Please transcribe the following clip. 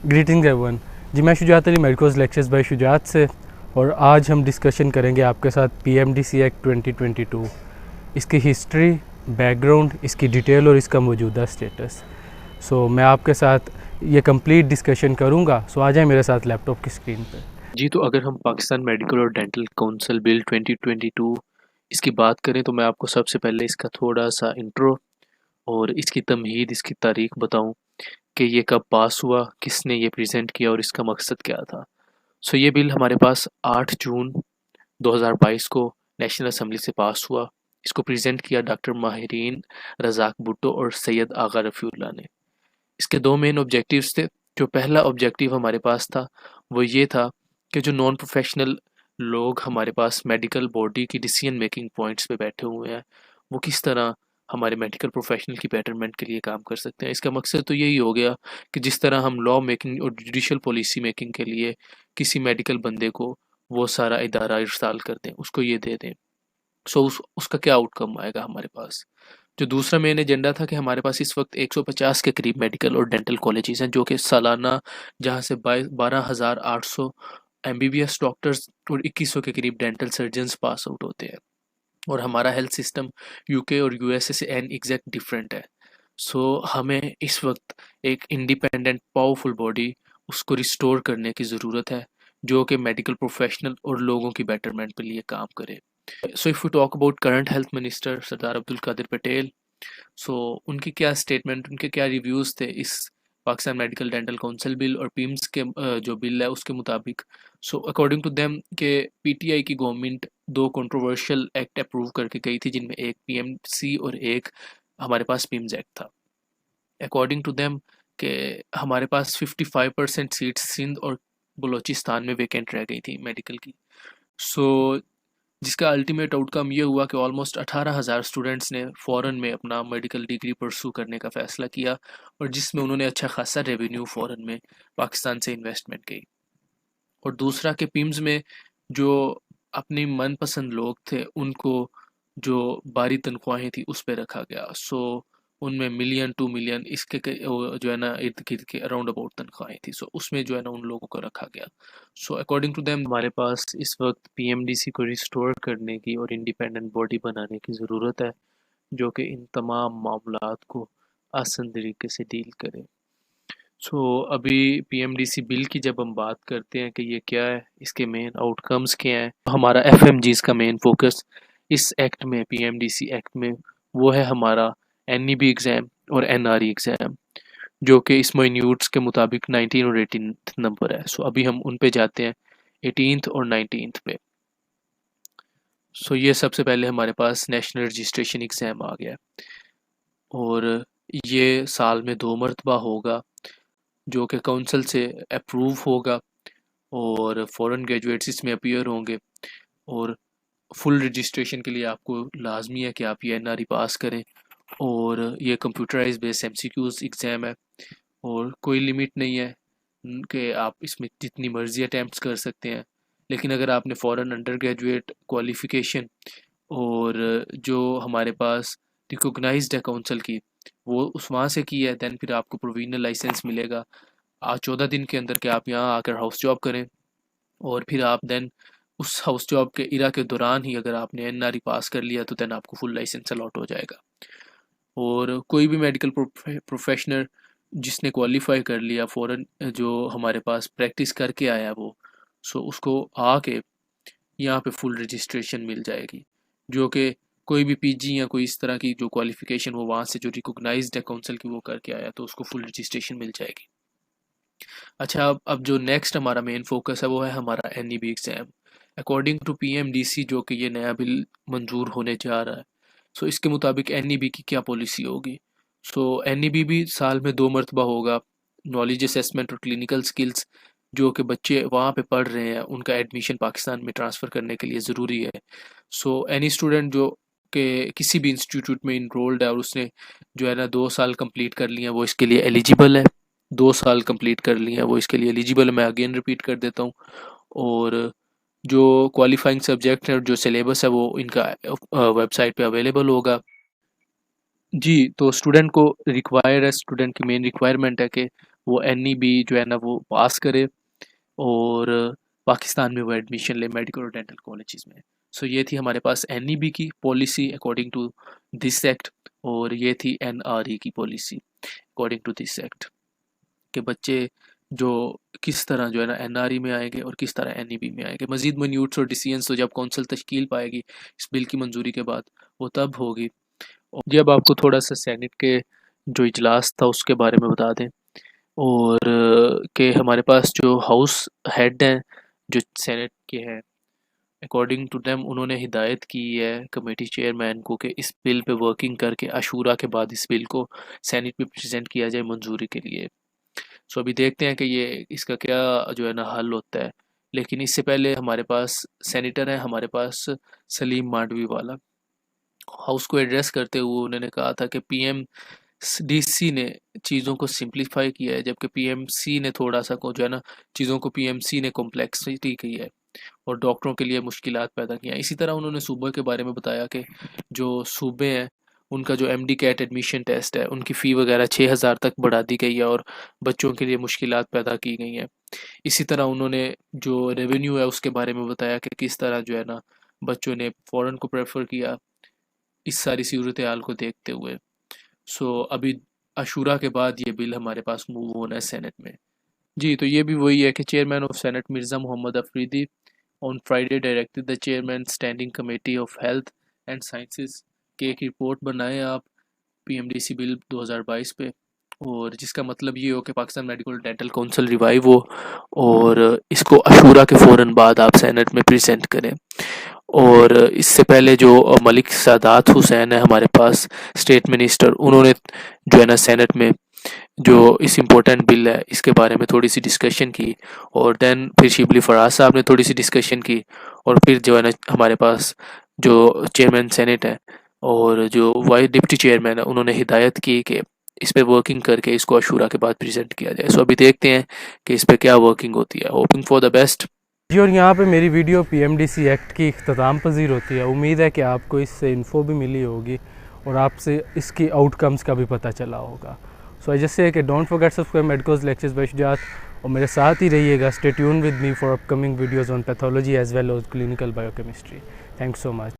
Greetings everyone. जी मैं Shujaat Ali, medicals lectures by Shujaat से, और आज हम डिस्कशन करेंगे आपके साथ पीएमडीसी एक्ट 2022, इसकी हिस्ट्री, बैकग्राउंड, इसकी डिटेल और इसका मौजूदा स्टेटस। सो मैं आपके साथ ये कंप्लीट डिस्कशन करूँगा। सो आ जाए मेरे साथ लैपटॉप की स्क्रीन पर। जी, तो अगर हम पाकिस्तान मेडिकल और डेंटल काउंसिल बिल 2022 इसकी बात करें तो मैं आपको सबसे पहले इसका थोड़ा सा इंट्रो और इसकी तमहीद, इसकी तारीख बताऊं कि ये कब पास हुआ, किसने ये प्रेजेंट किया और इसका मकसद क्या था। सो ये बिल हमारे पास 8 जून 2022 को नेशनल असम्बली से पास हुआ। इसको प्रेजेंट किया डॉक्टर माहिरीन रज़ाक भुट्टो और सैयद आगा रफ़ीउल्लाह ने। इसके दो मेन ऑब्जेक्टिव्स थे। जो पहला ऑब्जेक्टिव हमारे पास था वो ये था कि जो नॉन प्रोफेशनल लोग हमारे पास मेडिकल बॉडी की डिसीजन मेकिंग पॉइंट्स पे बैठे हुए हैं, वो किस तरह हमारे मेडिकल प्रोफेशनल की बेटरमेंट के लिए काम कर सकते हैं। इसका मकसद तो यही हो गया कि जिस तरह हम लॉ मेकिंग और जुडिशल पॉलिसी मेकिंग के लिए किसी मेडिकल बंदे को वो सारा इदारा इरसाल कर दें, उसको ये दे दें। सो उसका क्या आउटकम आएगा हमारे पास। जो दूसरा मेन एजेंडा था कि हमारे पास इस वक्त 150 के करीब मेडिकल और डेंटल कॉलेजेस हैं, जो कि सालाना जहाँ से 12,800 एमबीबीएस डॉक्टर्स और 2100 के करीब डेंटल सर्जन्स पास आउट होते हैं। और हमारा हेल्थ सिस्टम यूके और यूएसए से एन एग्जैक्ट डिफरेंट है। सो हमें इस वक्त एक इंडिपेंडेंट पावरफुल बॉडी उसको रिस्टोर करने की ज़रूरत है, जो कि मेडिकल प्रोफेशनल और लोगों की बेटरमेंट के लिए काम करे। So if we talk about current health minister Sardar Abdul Qadir Patel, so उनकी क्या स्टेटमेंट, उनके क्या रिव्यूज़ थे इस Pakistan medical dental council bill और पीम्स के जो बिल है उसके मुताबिक। सो अकॉर्डिंग टू देम के पीटीआई की गवर्नमेंट दो कंट्रोवर्शियल एक्ट अप्रूव करके गई थी, जिनमें एक पीएमसी और एक हमारे पास पीम्स एक्ट था। अकॉर्डिंग टू देम के हमारे पास 55% सीट्स सिंध और बलोचिस्तान में वेकेंट रह गई थी मेडिकल की। सो जिसका अल्टीमेट आउटकम ये हुआ कि ऑलमोस्ट 18,000 स्टूडेंट्स ने फ़ॉरेन में अपना मेडिकल डिग्री परसू करने का फ़ैसला किया, और जिसमें उन्होंने अच्छा खासा रेवेन्यू फ़ॉरेन में पाकिस्तान से इन्वेस्टमेंट की। और दूसरा कि पिम्स में जो अपनी मनपसंद लोग थे उनको जो बारी तनख्वाहें थी उस पे रखा गया। सो उनमें मिलियन 2 मिलियन इसके जो है ना इर्द गिर्द के अराउंड अबाउट तनख्वाहें थी। सो उसमें जो है ना उन लोगों को रखा गया। सो अकॉर्डिंग टू देम हमारे पास इस वक्त पीएमडीसी को रिस्टोर करने की और इंडिपेंडेंट बॉडी बनाने की ज़रूरत है, जो कि इन तमाम मामलात को आसान तरीके से डील करे। सो अभी पीएमडीसी बिल की जब हम बात करते हैं कि ये क्या है, इसके मेन आउटकम्स क्या हैं, तो हमारा एफएमजीज का मेन फोकस इस एक्ट में, पीएमडीसी एक्ट में, वो है हमारा एनईबी एग्ज़ाम और एनआरई एग्ज़ाम, जो कि इस माइन्यूट्स के मुताबिक 19 और 18 नंबर है। सो अभी हम उन पे जाते हैं, 18th और 19th पे। सो ये सबसे पहले हमारे पास नेशनल रजिस्ट्रेशन एग्ज़ाम आ गया, और ये साल में 2 मरतबा होगा, जो कि काउंसिल से अप्रूव होगा, और फॉरेन ग्रेजुएट्स इसमें अपीयर होंगे। और फुल रजिस्ट्रेशन के लिए आपको लाजमी है कि आप ये एनआरई पास करें, और ये कंप्यूटराइज बेस्ड एमसीक्यूज एग्ज़ाम है, और कोई लिमिट नहीं है कि आप इसमें जितनी मर्जी अटैम्प्ट कर सकते हैं। लेकिन अगर आपने फ़ॉरेन अंडर ग्रेजुएट क्वालिफ़िकेशन और जो हमारे पास रिकोगनाइज्ड है काउंसिल की, वो उस वहाँ से की है, दैन फिर आपको प्रोविजनल लाइसेंस मिलेगा 14 दिन के अंदर कि आप यहाँ आकर हाउस जॉब करें। और फिर आप देन उस हाउस जॉब के इरा के दौरान ही अगर आपने एनआरई पास कर लिया तो देन आपको फुल लाइसेंस अलॉट हो जाएगा। और कोई भी मेडिकल प्रोफेशनल जिसने क्वालिफाई कर लिया फ़ौरन, जो हमारे पास प्रैक्टिस करके आया वो, सो उसको आके यहाँ पे फुल रजिस्ट्रेशन मिल जाएगी, जो कि कोई भी पीजी या कोई इस तरह की जो क्वालिफिकेशन वो वहाँ से जो रिकॉग्नाइज्ड है काउंसिल की वो करके आया तो उसको फुल रजिस्ट्रेशन मिल जाएगी। अच्छा, अब जो नेक्स्ट हमारा मेन फोकस है वो है हमारा NEB exam. According to PMDC, जो कि ये नया बिल मंजूर होने जा रहा है, सो इसके मुताबिक एनईबी की क्या पॉलिसी होगी। सो एनईबी भी साल में 2 मरतबा होगा। नॉलेज असेसमेंट और क्लिनिकल स्किल्स जो कि बच्चे वहाँ पे पढ़ रहे हैं उनका एडमिशन पाकिस्तान में ट्रांसफ़र करने के लिए ज़रूरी है। सो एनी स्टूडेंट जो कि किसी भी इंस्टीट्यूट में इनरोल्ड है और उसने जो है ना 2 साल कंप्लीट कर लिए हैं वो इसके लिए एलिजिबल है। 2 साल कंप्लीट कर लिए हैं वो इसके लिए एलिजिबल है। मैं अगेन रिपीट कर देता हूँ। और जो क्वालिफाइंग सब्जेक्ट है और जो सिलेबस है वो इनका वेबसाइट पे अवेलेबल होगा। जी, तो स्टूडेंट को रिक्वायर है, स्टूडेंट की मेन रिक्वायरमेंट है कि वो NEB जो है ना वो पास करे और पाकिस्तान में वो एडमिशन ले मेडिकल और डेंटल कॉलेजेस में। सो ये थी हमारे पास NEB की policy according to this act, और ये थी NRE की policy according to this act, के बच्चे जो किस तरह जो है ना NRE में आएंगे और किस तरह NEB में आएंगे। मज़ीद मिन्यूट्स और डिसीजंस तो जब कौंसल तश्कील पाएगी इस बिल की मंजूरी के बाद वो तब होगी। और जब आपको थोड़ा सा सेनेट के जो इजलास था उसके बारे में बता दें, और कि हमारे पास जो हाउस हेड हैं जो सेनेट के हैं, अकॉर्डिंग टू देम उन्होंने हिदायत की है कमेटी चेयरमैन को कि इस बिल पे वर्किंग करके अशूरा के बाद इस बिल को सेनेट में प्रेजेंट किया जाए मंजूरी के लिए। सो अभी देखते हैं कि ये इसका क्या जो है ना हल होता है। लेकिन इससे पहले हमारे पास सेनेटर है, हमारे पास सलीम मांडवी वाला, हाउस को एड्रेस करते हुए उन्होंने कहा था कि PMDC ने चीज़ों को सिंप्लीफाई किया है, जबकि PMC ने थोड़ा सा को जो है ना चीज़ों को PMC ने कॉम्प्लेक्सिटी की है और डॉक्टरों के लिए मुश्किलात पैदा किया। इसी तरह उन्होंने सूबे के बारे में बताया कि जो सूबे हैं उनका जो MD कैट एडमिशन टेस्ट है उनकी फ़ी वगैरह 6000 तक बढ़ा दी गई है और बच्चों के लिए मुश्किलात पैदा की गई हैं। इसी तरह उन्होंने जो रेवेन्यू है उसके बारे में बताया कि किस तरह जो है ना बच्चों ने फ़ॉरेन को प्रेफर किया इस सारी सूरत हाल को देखते हुए। सो अभी अशूरा के बाद ये बिल हमारे पास मूव होना है सेनेट में। जी, तो ये भी वही है कि chairman of Senate Mirza Mohammad Afridi on Friday directed the chairman standing committee of health and sciences के एक रिपोर्ट बनाएं आप PMDC बिल 2022 पे, और जिसका मतलब ये हो कि Pakistan medical dental council revive हो और इसको अशूरा के फ़ौरन बाद आप सेनेट में प्रेजेंट करें। और इससे पहले जो मलिक सादात हुसैन है हमारे पास स्टेट मिनिस्टर, उन्होंने जो है ना सेनेट में जो इस इम्पोर्टेंट बिल है इसके बारे में थोड़ी सी डिस्कशन की, और देन फिर शिबली फराज साहब ने थोड़ी सी डिस्कशन की, और फिर जो है ना हमारे पास जो चेयरमैन सेनेट है और जो वाइस डिप्टी चेयरमैन है उन्होंने हिदायत की कि इस पे वर्किंग करके इसको अशूरा के बाद प्रेजेंट किया जाए। सो अभी देखते हैं कि इस पे क्या वर्किंग होती है। Hoping for the best. जी, और यहाँ पे मेरी वीडियो PMDC एक्ट की इख्तिताम पजीर होती है। उम्मीद है कि आपको इससे इन्फो भी मिली होगी और आपसे इसकी आउटकम्स का भी पता चला होगा। सो आई जस्ट से कि don't forget subscribe medicals lectures by Shujaat, और मेरे साथ ही रहिएगा। Stay tune with me for upcoming videos on pathology as well as clinical biochemistry. Thanks so much.